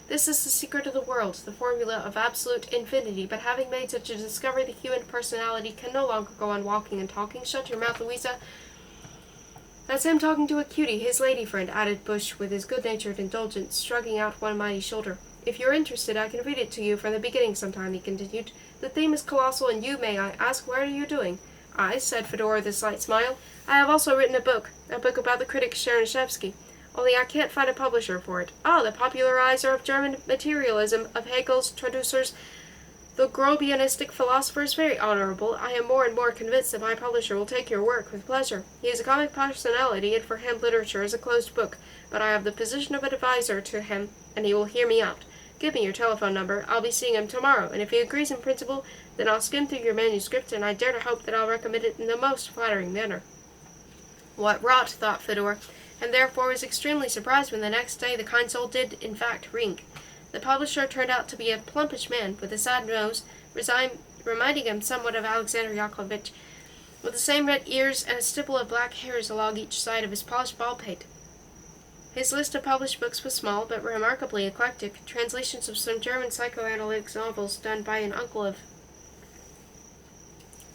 This is the secret of the world, the formula of absolute infinity, but having made such a discovery, the human personality can no longer go on walking and talking. Shut your mouth, Louisa. That's him talking to a cutie, his lady friend, added Bush with his good-natured indulgence, shrugging out one mighty shoulder. If you're interested, I can read it to you from the beginning sometime, he continued. The theme is colossal, and you, may I ask, what are you doing? I, said Fedor with a slight smile. I have also written a book about the critic Chernyshevsky. Only I can't find a publisher for it. Ah, the popularizer of German materialism, of Hegel's traducers, the Grobianistic philosophers, very honorable. I am more and more convinced that my publisher will take your work with pleasure. He is a comic personality, and for him literature is a closed book, but I have the position of an advisor to him, and he will hear me out. Give me your telephone number. I'll be seeing him tomorrow, and if he agrees in principle, then I'll skim through your manuscript, and I dare to hope that I'll recommend it in the most flattering manner. What rot, thought Fedor, and therefore was extremely surprised when the next day the console did, in fact, ring. The publisher turned out to be a plumpish man, with a sad nose, reminding him somewhat of Alexander Yakovlevich, with the same red ears and a stipple of black hairs along each side of his polished bald-pate. His list of published books was small, but remarkably eclectic. Translations of some German psychoanalytic novels done by an uncle of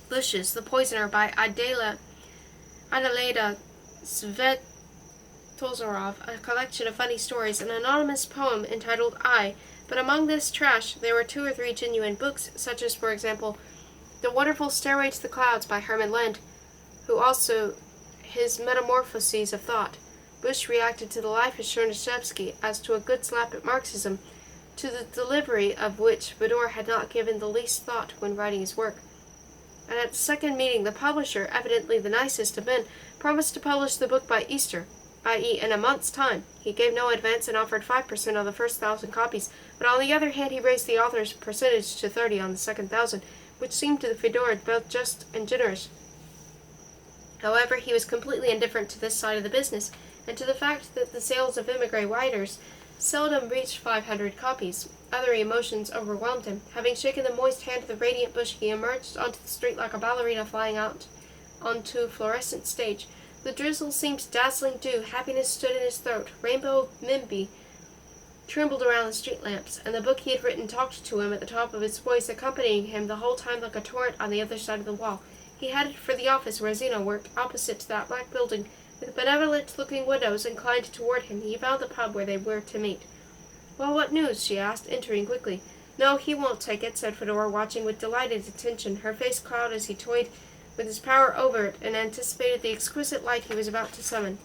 Bush's, The Poisoner by Adelaida Svetozarov, a collection of funny stories, an anonymous poem entitled I, but among this trash there were 2 or 3 genuine books, such as, for example, The Wonderful Stairway to the Clouds by Hermann Lend, who also his Metamorphoses of Thought. Bush reacted to the life of Chernyshevsky as to a good slap at Marxism, to the delivery of which Fedor had not given the least thought when writing his work. And at the second meeting, the publisher, evidently the nicest of men, promised to publish the book by Easter, i.e. in a month's time. He gave no advance and offered 5% on the first 1,000 copies, but on the other hand he raised the author's percentage to 30 on the second 1,000, which seemed to Fedor both just and generous. However, he was completely indifferent to this side of the business, and to the fact that the sales of émigré writers seldom reached 500 copies. Other emotions overwhelmed him. Having shaken the moist hand of the radiant Bush, he emerged onto the street like a ballerina flying out onto a fluorescent stage. The drizzle seemed dazzling dew, happiness stood in his throat, rainbow nimby trembled around the street lamps, and the book he had written talked to him at the top of its voice, accompanying him the whole time like a torrent on the other side of the wall. He headed for the office where Zeno worked, opposite to that black building, with benevolent-looking windows inclined toward him. He found the pub where they were to meet. Well, what news? She asked, entering quickly. No, he won't take it, said Fedor, watching with delighted attention her face cloud as he toyed with his power over it and anticipated the exquisite light he was about to summon.